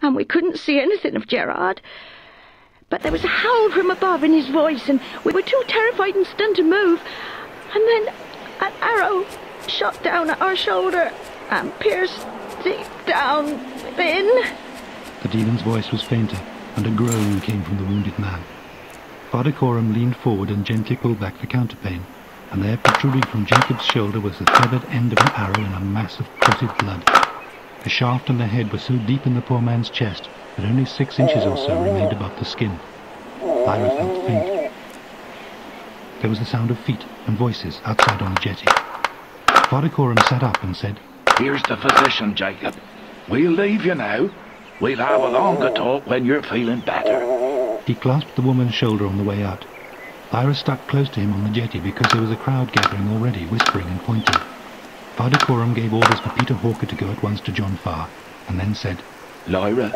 and we couldn't see anything of Gerard. But there was a howl from above in his voice, and we were too terrified and stunned to move. And then an arrow shot down at our shoulder and pierced deep down within. The demon's voice was fainter, and a groan came from the wounded man. Father Coram leaned forward and gently pulled back the counterpane, and there, protruding from Jacob's shoulder, was the feathered end of an arrow in a mass of clotted blood. The shaft and the head were so deep in the poor man's chest that only 6 inches or so remained above the skin. Lyra felt faint. There was the sound of feet and voices outside on the jetty. Father Coram sat up and said, "Here's the physician, Jacob. We'll leave you now. We'll have a longer talk when you're feeling better." He clasped the woman's shoulder on the way out. Lyra stuck close to him on the jetty because there was a crowd gathering already, whispering and pointing. Father Coram gave orders for Peter Hawker to go at once to John Farr, and then said, "Lyra,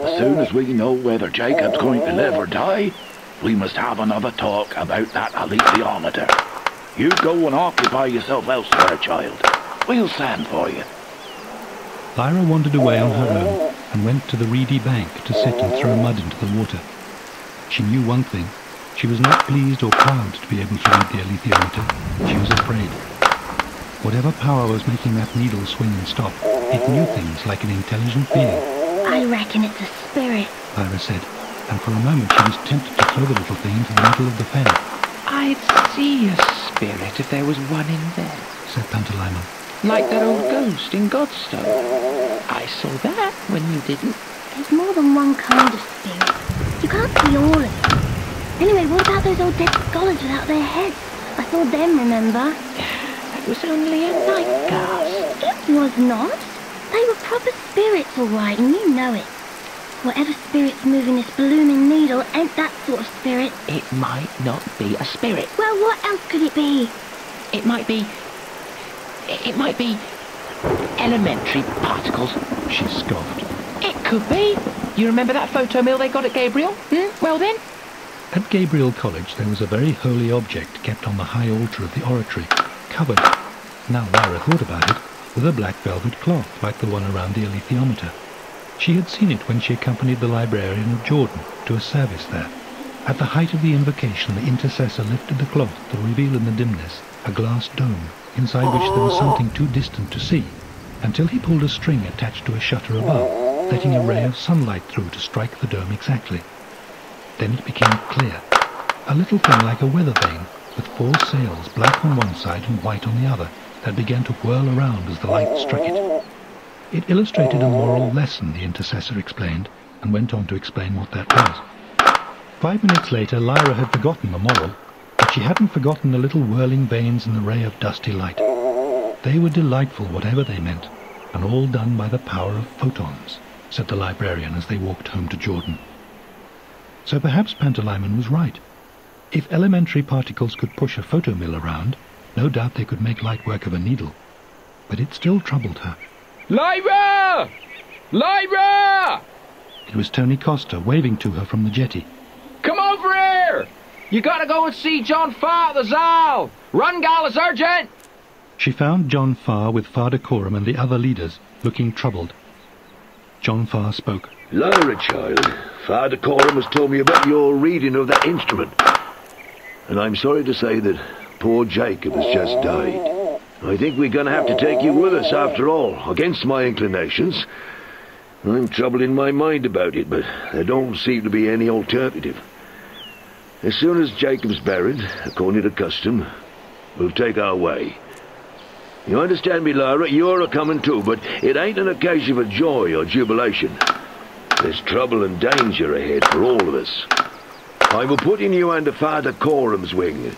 as soon as we know whether Jacob's going to live or die, we must have another talk about that alethiometer. You go and occupy yourself elsewhere, child. We'll send for you." Lyra wandered away on her own and went to the reedy bank to sit and throw mud into the water. She knew one thing. She was not pleased or proud to be able to read the alethiometer. She was afraid. Whatever power was making that needle swing and stop, it knew things like an intelligent being. "I reckon it's a spirit," Lyra said, and for a moment she was tempted to throw the little thing into the middle of the fen. "I'd see a spirit if there was one in there," said Pantalaimon. "like that old ghost in Godstone. I saw that when you didn't." "There's more than one kind of spirit. You can't see all of them. Anyway, what about those old dead scholars without their heads? I saw them, remember?" "That was only a night gas." "It was not. They were proper spirits, all right, and you know it. Whatever spirit's moving this blooming needle ain't that sort of spirit." "It might not be a spirit." "Well, what else could it be?" It might be elementary particles." She scoffed. "It could be. You remember that photo mill they got at Gabriel? Well then." At Gabriel College there was a very holy object kept on the high altar of the oratory, covered, now Lyra thought about it, with a black velvet cloth like the one around the alethiometer. She had seen it when she accompanied the librarian of Jordan to a service there. At the height of the invocation, the intercessor lifted the cloth to reveal in the dimness a glass dome, inside which there was something too distant to see, until he pulled a string attached to a shutter above, letting a ray of sunlight through to strike the dome exactly. Then it became clear, a little thing like a weather vane, with 4 sails, black on one side and white on the other, that began to whirl around as the light struck it. It illustrated a moral lesson, the intercessor explained, and went on to explain what that was. 5 minutes later, Lyra had forgotten the moral, but she hadn't forgotten the little whirling vanes in the ray of dusty light. They were delightful, whatever they meant, and all done by the power of photons, said the librarian as they walked home to Jordan. So perhaps Pantalaimon was right. If elementary particles could push a photomill around, no doubt they could make light work of a needle. But it still troubled her. "Lyra! Lyra!" It was Tony Costa waving to her from the jetty. "Come over here! You gotta go and see John Farr at the Zal! Run, gal, it's urgent!" She found John Farr with Father Coram and the other leaders, looking troubled. John Farr spoke. "Lyra, child, Father Coram has told me about your reading of that instrument. And I'm sorry to say that poor Jacob has just died. I think we're going to have to take you with us after all, against my inclinations. I'm troubled in my mind about it, but there don't seem to be any alternative. As soon as Jacob's buried, according to custom, we'll take our way. You understand me, Lyra? You're a-coming too, but it ain't an occasion for joy or jubilation. There's trouble and danger ahead for all of us. I will put in you under Father Coram's wing.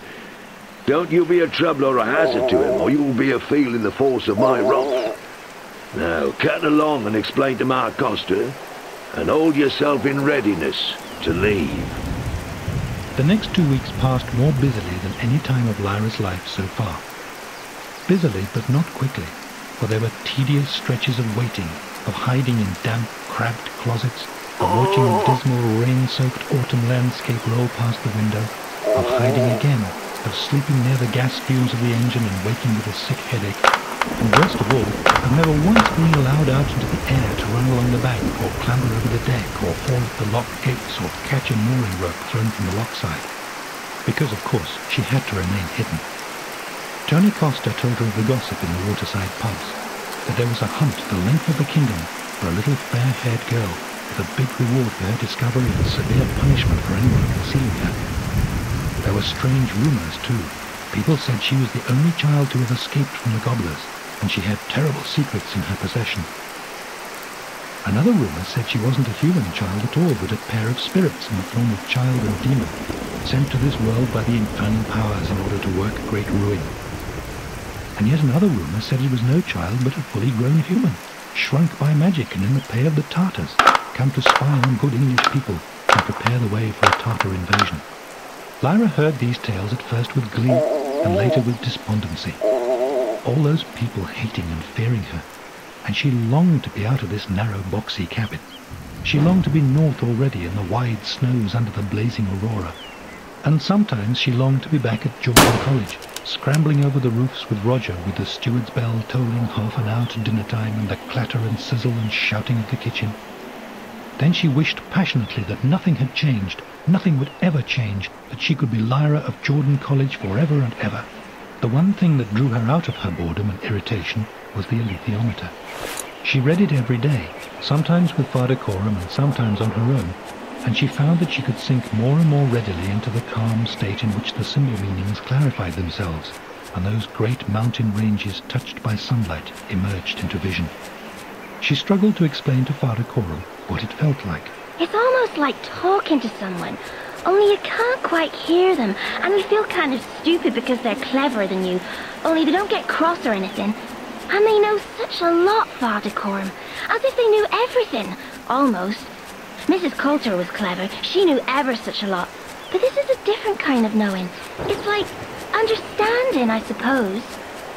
Don't you be a trouble or a hazard to him, or you'll be a-feeling the force of my wrath. Now, cut along and explain to Mark Costa, and hold yourself in readiness to leave." The next 2 weeks passed more busily than any time of Lyra's life so far. Busily, but not quickly, for there were tedious stretches of waiting, of hiding in damp, cramped closets, of watching a dismal, rain-soaked autumn landscape roll past the window, of hiding again, of sleeping near the gas fumes of the engine and waking with a sick headache, And worst of all, of never once being allowed out into the air to run along the bank, or clamber over the deck, or fall at the lock gates, or catch a mooring rope thrown from the lock side. Because, of course, she had to remain hidden. Tony Costa told her of the gossip in the waterside pubs, that there was a hunt the length of the kingdom for a little fair-haired girl, with a big reward for her discovery and severe punishment for anyone concealing her. There were strange rumours, too. People said she was the only child to have escaped from the gobblers, and she had terrible secrets in her possession. Another rumour said she wasn't a human child at all, but a pair of spirits in the form of child and demon, sent to this world by the infernal powers in order to work great ruin. And yet another rumour said it was no child, but a fully grown human, shrunk by magic and in the pay of the Tartars, come to spy on good English people and prepare the way for a Tartar invasion. Lyra heard these tales at first with glee, and later with despondency. All those people hating and fearing her, and she longed to be out of this narrow, boxy cabin. She longed to be north already in the wide snows under the blazing aurora. And sometimes she longed to be back at Jordan College, scrambling over the roofs with Roger, with the steward's bell tolling half an hour to dinner time, and the clatter and sizzle and shouting of the kitchen. Then she wished passionately that nothing had changed, nothing would ever change, that she could be Lyra of Jordan College forever and ever. The one thing that drew her out of her boredom and irritation was the alethiometer. She read it every day, sometimes with Father Coram and sometimes on her own, and she found that she could sink more and more readily into the calm state in which the symbol meanings clarified themselves, and those great mountain ranges touched by sunlight emerged into vision. She struggled to explain to Father Coram what it felt like. It's almost like talking to someone, only you can't quite hear them, and you feel kind of stupid because they're cleverer than you, only they don't get cross or anything. And they know such a lot, Father Coram, as if they knew everything, almost. Mrs. Coulter was clever, she knew ever such a lot, but this is a different kind of knowing. It's like understanding, I suppose.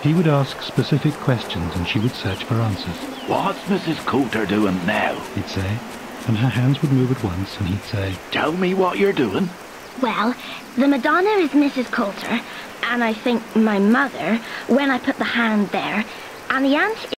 He would ask specific questions and she would search for answers. What's Mrs. Coulter doing now? He'd say, and her hands would move at once, and he'd say, Tell me what you're doing. Well, the Madonna is Mrs. Coulter, and I think my mother, when I put the hand there, and the aunt